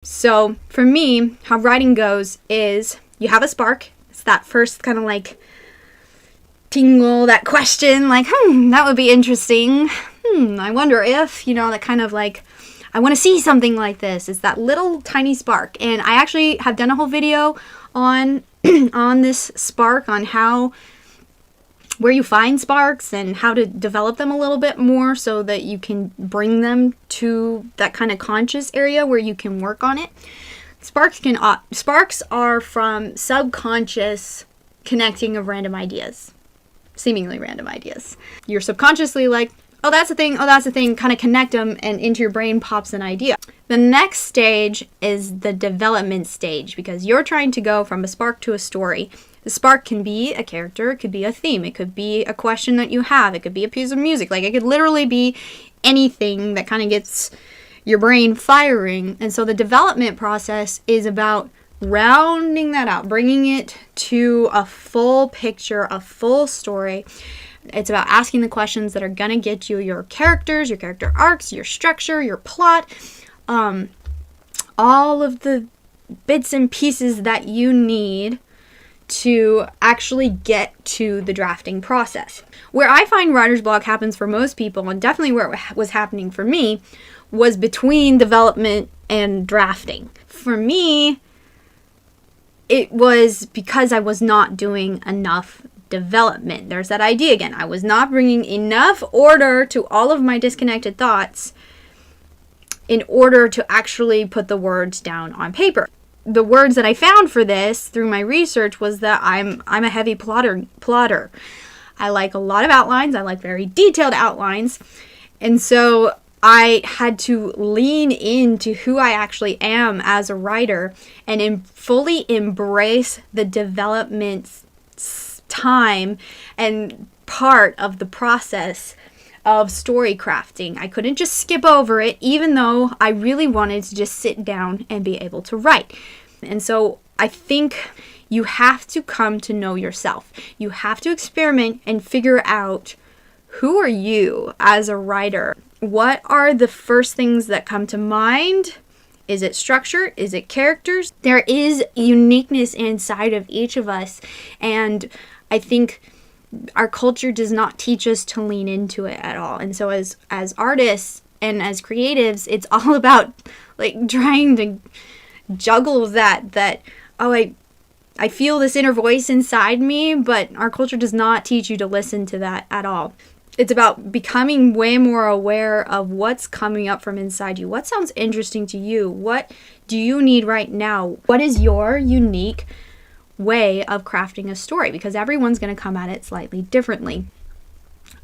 So for me, how writing goes is you have a spark. It's that first kind of like tingle, that question, like, that would be interesting. I wonder if, that kind of like, I want to see something like this. It's that little tiny spark. And I actually have done a whole video on on this spark, on where you find sparks and how to develop them a little bit more so that you can bring them to that kind of conscious area where you can work on it. Sparks are from subconscious connecting of random ideas, seemingly random ideas. You're subconsciously like, oh, that's a thing, kind of connect them, and into your brain pops an idea. The next stage is the development stage, because you're trying to go from a spark to a story. The spark can be a character, it could be a theme, it could be a question that you have, it could be a piece of music, like it could literally be anything that kind of gets your brain firing. And so the development process is about rounding that out, bringing it to a full picture, a full story. It's about asking the questions that are going to get you your characters, your character arcs, your structure, your plot, all of the bits and pieces that you need to actually get to the drafting process. Where I find writer's block happens for most people, and definitely where it was happening for me, was between development and drafting. For me, it was because I was not doing enough development. There's that idea again. I was not bringing enough order to all of my disconnected thoughts in order to actually put the words down on paper. The words that I found for this through my research was that I'm a heavy plotter. I like a lot of outlines. I like very detailed outlines. And so I had to lean into who I actually am as a writer and fully embrace the development time and part of the process of story crafting. I couldn't just skip over it, even though I really wanted to just sit down and be able to write. And so I think you have to come to know yourself. You have to experiment and figure out, who are you as a writer? What are the first things that come to mind? Is it structure? Is it characters? There is uniqueness inside of each of us, and I think our culture does not teach us to lean into it at all. And so as artists and as creatives, it's all about like trying to juggle that I feel this inner voice inside me, but our culture does not teach you to listen to that at all. It's about becoming way more aware of what's coming up from inside you. What sounds interesting to you? What do you need right now? What is your unique way of crafting a story? Because everyone's going to come at it slightly differently.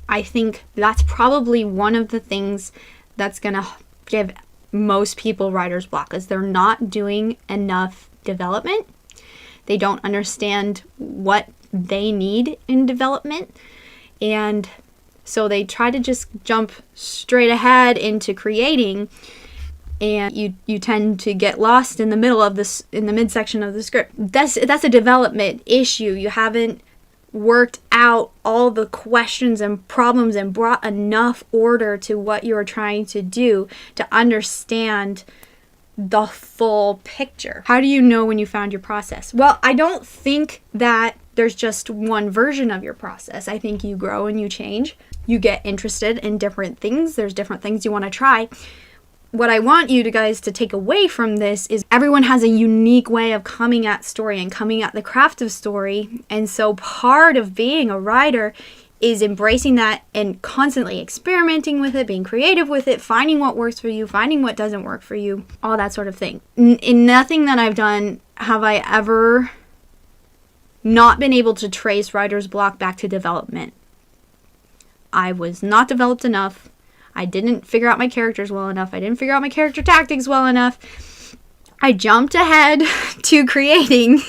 I think that's probably one of the things that's going to give most people writer's block, is they're not doing enough development. They don't understand what they need in development, and so they try to just jump straight ahead into creating, and you tend to get lost in the middle of this, in the midsection of the script. That's a development issue. You haven't worked out all the questions and problems and brought enough order to what you're trying to do to understand the full picture. How do you know when you found your process? Well, I don't think that there's just one version of your process. I think you grow and you change. You get interested in different things. There's different things you want to try. What I want you guys to take away from this is everyone has a unique way of coming at story and coming at the craft of story. And so part of being a writer is embracing that and constantly experimenting with it, being creative with it, finding what works for you, finding what doesn't work for you, all that sort of thing. In nothing that I've done have I ever not been able to trace writer's block back to development. I was not developed enough. I didn't figure out my characters well enough. I didn't figure out my character tactics well enough. I jumped ahead to creating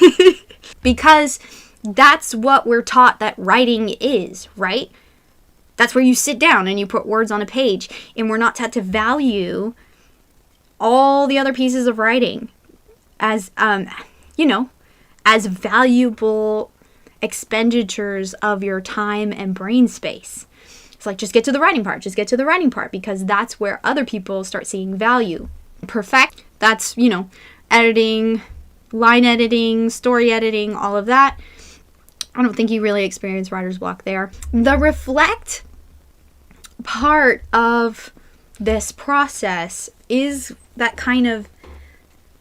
because that's what we're taught that writing is, right? That's where you sit down and you put words on a page, and we're not taught to value all the other pieces of writing as, as valuable expenditures of your time and brain space. It's like, just get to the writing part, because that's where other people start seeing value. perfect. That's, editing, line editing, story editing, all of that. I don't think you really experience writer's block there. The reflect part of this process is that kind of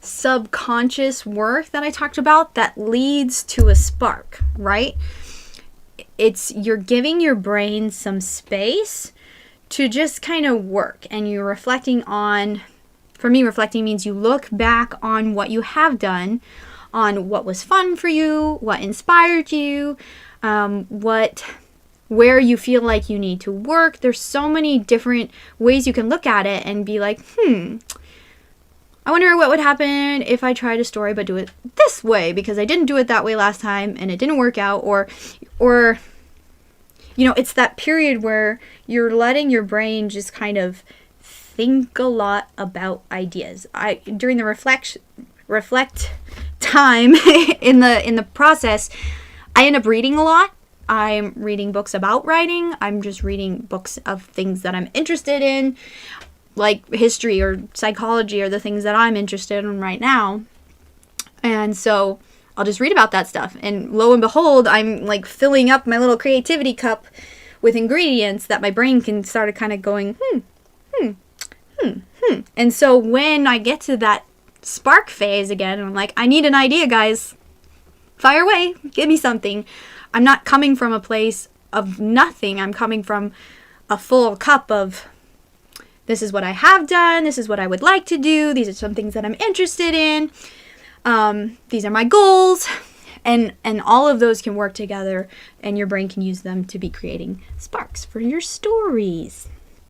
subconscious work that I talked about that leads to a spark, right? You're giving your brain some space to just kind of work, and you're reflecting on, for me, reflecting means you look back on what you have done, on what was fun for you, what inspired you, where you feel like you need to work. There's so many different ways you can look at it and be like, I wonder what would happen if I tried a story but do it this way, because I didn't do it that way last time and it didn't work out, or it's that period where you're letting your brain just kind of think a lot about ideas. During the reflect time in the process, I end up reading a lot. I'm reading books about writing. I'm just reading books of things that I'm interested in, like history or psychology or the things that I'm interested in right now. And so I'll just read about that stuff. And lo and behold, I'm like filling up my little creativity cup with ingredients that my brain can start kind of going, And so when I get to that spark phase again, and I'm like, I need an idea, guys. Fire away. Give me something. I'm not coming from a place of nothing. I'm coming from a full cup of, this is what I have done. This is what I would like to do. These are some things that I'm interested in. These are my goals. And all of those can work together, and your brain can use them to be creating sparks for your stories.